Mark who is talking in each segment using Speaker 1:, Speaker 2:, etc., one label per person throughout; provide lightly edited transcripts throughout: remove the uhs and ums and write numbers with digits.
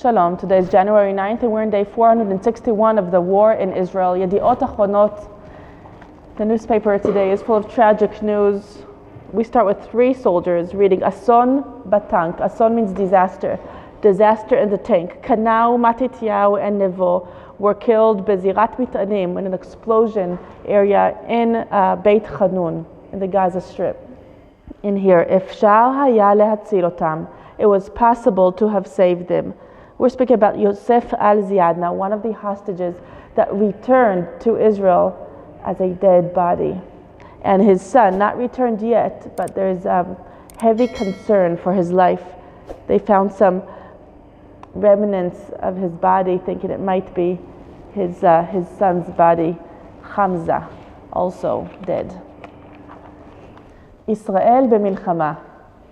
Speaker 1: Shalom, today is January 9th and we're in day 461 of the war in Israel. Yediot Achronot, the newspaper today, is full of tragic news. We start with 3 soldiers reading Ason Batank. Ason means disaster. Disaster in the tank. Kanau, Matityahu, and Nevo were killed Bezirat Mitanim in an explosion area in Beit Hanun in the Gaza Strip. In here, Efshar haya lehatzil otam. It was possible to have saved them. We're speaking about Yosef al-Ziyadna, one of the hostages that returned to Israel as a dead body. And his son, not returned yet, but there's heavy concern for his life. They found some remnants of his body, thinking it might be his son's body. Hamza, also dead. Israel b'milchama.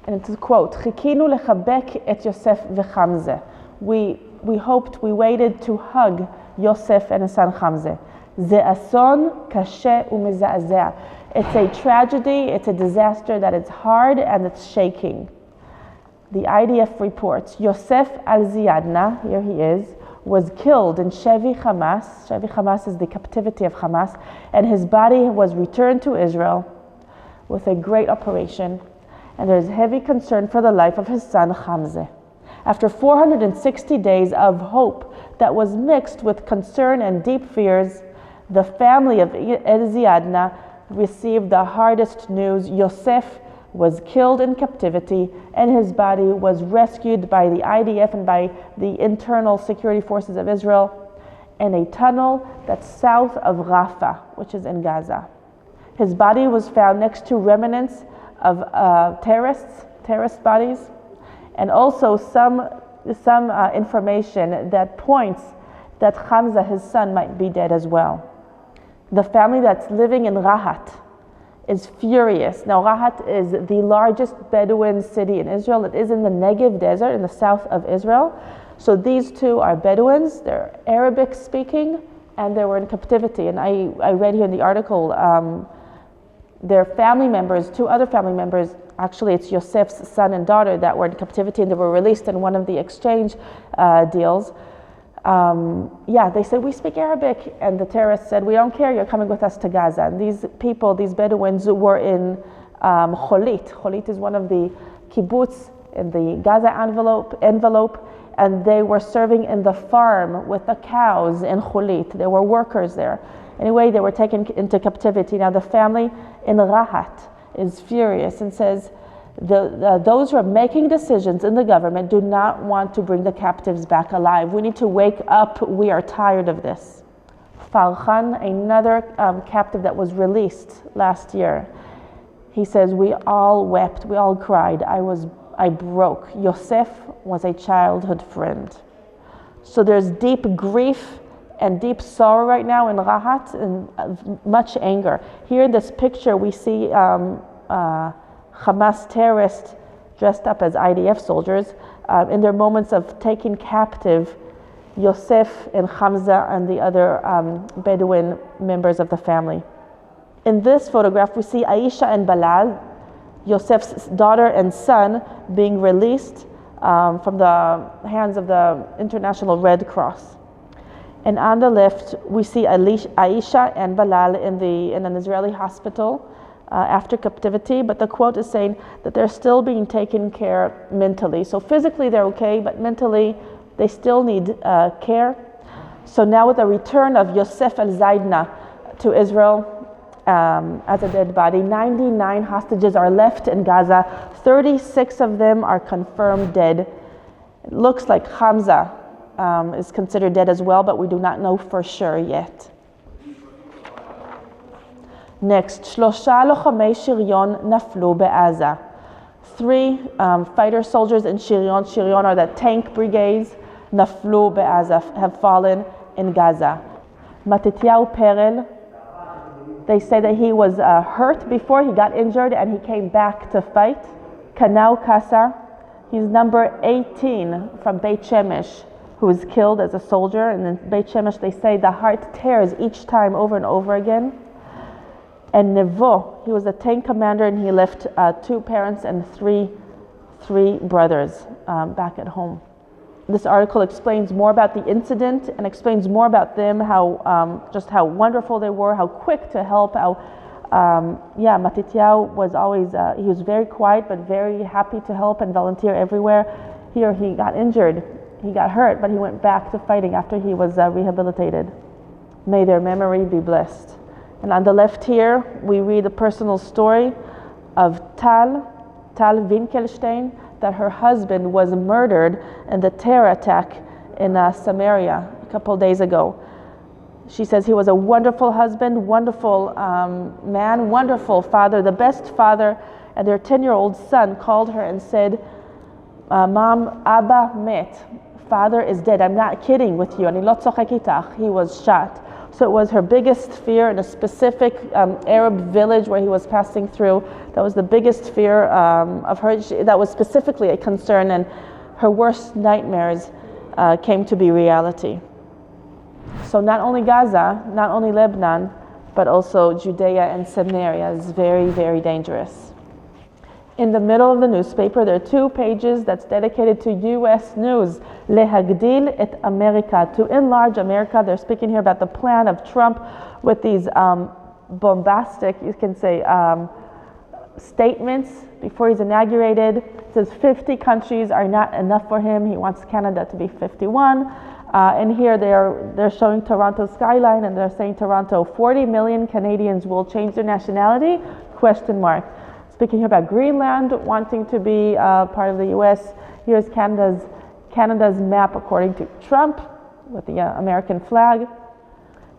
Speaker 1: And it's a quote, Chikinu lechabek et Yosef v'Hamze. We hoped, we waited to hug Yosef and his son Hamze. Ze ason kashe u'meza'azeh. It's a tragedy, it's a disaster that is hard and it's shaking. The IDF reports, Yosef al-Ziyadna, here he is, was killed in Shevi Hamas. Shevi Hamas is the captivity of Hamas. And his body was returned to Israel with a great operation. And there is heavy concern for the life of his son Hamze. After 460 days of hope that was mixed with concern and deep fears, the family of al-Ziyadna received the hardest news. Yosef was killed in captivity and his body was rescued by the IDF and by the internal security forces of Israel in a tunnel that's south of Rafah, which is in Gaza. His body was found next to remnants of terrorist bodies, and also some information that points that Hamza, his son, might be dead as well. The family that's living in Rahat is furious. Now, Rahat is the largest Bedouin city in Israel. It is in the Negev desert in the south of Israel. So these two are Bedouins. They're Arabic speaking, and they were in captivity. And I read here in the article, their family members, 2 other family members, actually it's Yosef's son and daughter that were in captivity and they were released in one of the exchange deals. They said, we speak Arabic. And the terrorists said, we don't care, you're coming with us to Gaza. And these people, these Bedouins, were in Cholit. Cholit is one of the kibbutz in the Gaza envelope, and they were serving in the farm with the cows in Cholit. There were workers there. Anyway, they were taken into captivity. Now the family in Rahat is furious and says, those who are making decisions in the government do not want to bring the captives back alive. We need to wake up. We are tired of this. Farhan, another captive that was released last year, he says, we all wept, we all cried. I broke. Yosef was a childhood friend. So there's deep grief and deep sorrow right now in Rahat, and much anger. Here in this picture we see Hamas terrorists dressed up as IDF soldiers in their moments of taking captive Yosef and Hamza and the other Bedouin members of the family. In this photograph we see Aisha and Balal, Yosef's daughter and son, being released from the hands of the International Red Cross. And on the left, we see Aisha and Balal in an Israeli hospital after captivity, but the quote is saying that they're still being taken care mentally. So physically they're okay, but mentally they still need care. So now with the return of Yosef al-Ziyadna to Israel as a dead body, 99 hostages are left in Gaza. 36 of them are confirmed dead. It looks like Hamza is considered dead as well, but we do not know for sure yet. Next, 3 lochamei shirion naflu be'aza. 3 fighter soldiers in Shirion. Shirion are the tank brigades. Naflu be'aza, have fallen in Gaza. Matityahu Perel, they say that he was hurt before he got injured and he came back to fight. Kanau Kasar, he's number 18 from Beit Shemesh, who was killed as a soldier. And in Beit Shemesh they say the heart tears each time over and over again. And Nevo, he was a tank commander and he left 2 parents and three brothers back at home. This article explains more about the incident and explains more about them, just how wonderful they were, how quick to help, how Matityahu was always, he was very quiet but very happy to help and volunteer everywhere. Here he got injured, he got hurt, but he went back to fighting after he was rehabilitated. May their memory be blessed. And on the left here, we read a personal story of Tal Winkelstein, that her husband was murdered in the terror attack in Samaria a couple days ago. She says he was a wonderful husband, wonderful man, wonderful father, the best father, and their 10-year-old son called her and said, Mom, Abba met, father is dead, I'm not kidding with you, he was shot. So it was her biggest fear in a specific Arab village where he was passing through. That was the biggest fear of her. That was specifically a concern, and her worst nightmares came to be reality. So not only Gaza, not only Lebanon, but also Judea and Samaria is very, very dangerous. In the middle of the newspaper, there are 2 pages that's dedicated to U.S. news. Lehagdil et America, to enlarge America. They're speaking here about the plan of Trump with these bombastic, you can say, statements before he's inaugurated. It says 50 countries are not enough for him. He wants Canada to be 51. And here they're showing Toronto skyline, and they're saying Toronto, 40 million Canadians will change their nationality? ? Speaking here about Greenland wanting to be part of the U.S. Here's Canada's map according to Trump with the American flag.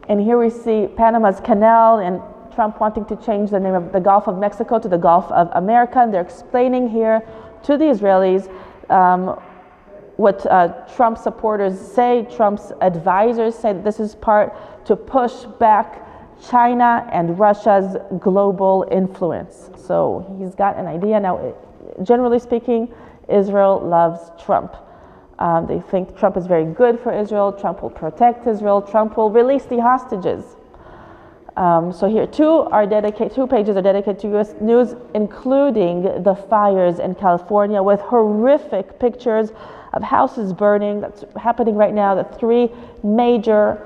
Speaker 1: And here we see Panama's Canal and Trump wanting to change the name of the Gulf of Mexico to the Gulf of America. And they're explaining here to the Israelis what Trump supporters say, Trump's advisors say that this is part to push back China and Russia's global influence. So he's got an idea. Now, generally speaking, Israel loves Trump. They think Trump is very good for Israel. Trump will protect Israel. Trump will release the hostages. So here, 2 pages are dedicated to U.S. news, including the fires in California with horrific pictures of houses burning. That's happening right now. The 3 major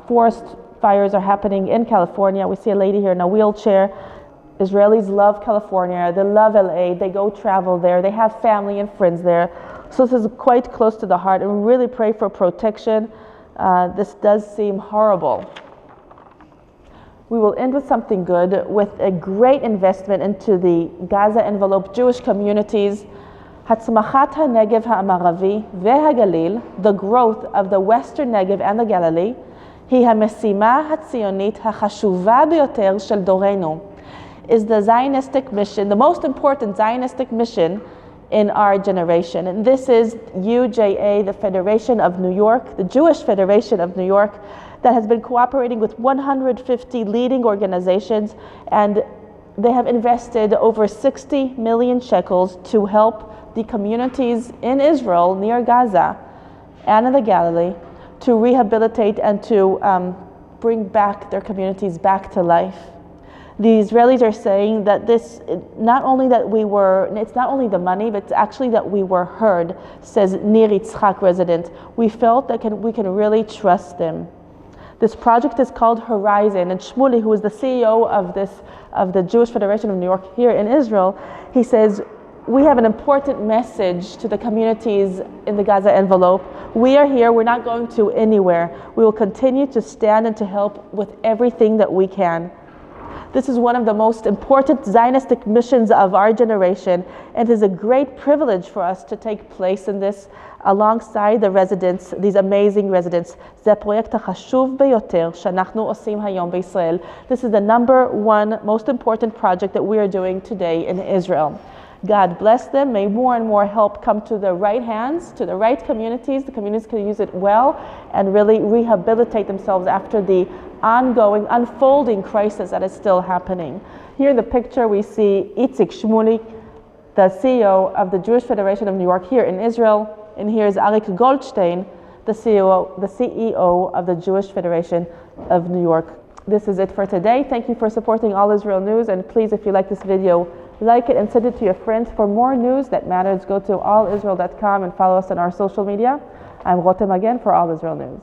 Speaker 1: forest fires are happening in California. We see a lady here in a wheelchair. Israelis love California. They love LA. They go travel there. They have family and friends there. So this is quite close to the heart, and we really pray for protection. This does seem horrible. We will end with something good, with a great investment into the Gaza envelope Jewish communities. Hatzmachat HaNegev HaMaravi VeHaGalil, the growth of the Western Negev and the Galilee, היא המשימה הציונית החשובה ביותר של דורנו, is the Zionistic mission, the most important Zionistic mission in our generation. And this is UJA, the Federation of New York, the Jewish Federation of New York, that has been cooperating with 150 leading organizations, and they have invested over 60 million shekels to help the communities in Israel, near Gaza, and in the Galilee, to rehabilitate and to bring back their communities back to life. The Israelis are saying that this, not only that it's not only the money, but it's actually that we were heard, says Nir Yitzchak resident. We felt that we can really trust them. This project is called Horizon, and Shmuley, who is the CEO of the Jewish Federation of New York here in Israel, he says, we have an important message to the communities in the Gaza envelope. We are here, we're not going to anywhere. We will continue to stand and to help with everything that we can. This is one of the most important Zionistic missions of our generation, and it is a great privilege for us to take place in this alongside the residents, these amazing residents. זה הפרויקט החשוב ביותר שאנחנו עושים היום בישראל. This is the #1 most important project that we are doing today in Israel. God bless them. May more and more help come to the right hands, to the right communities. The communities can use it well and really rehabilitate themselves after the ongoing, unfolding crisis that is still happening. Here in the picture we see Itzik Shmuley, the CEO of the Jewish Federation of New York here in Israel. And here's Arik Goldstein, the CEO of the Jewish Federation of New York. This is it for today. Thank you for supporting All Israel News. And please, if you like this video, Like it and send it to your friends. For more news that matters, go to allisrael.com and follow us on our social media. I'm Rotem again for All Israel News.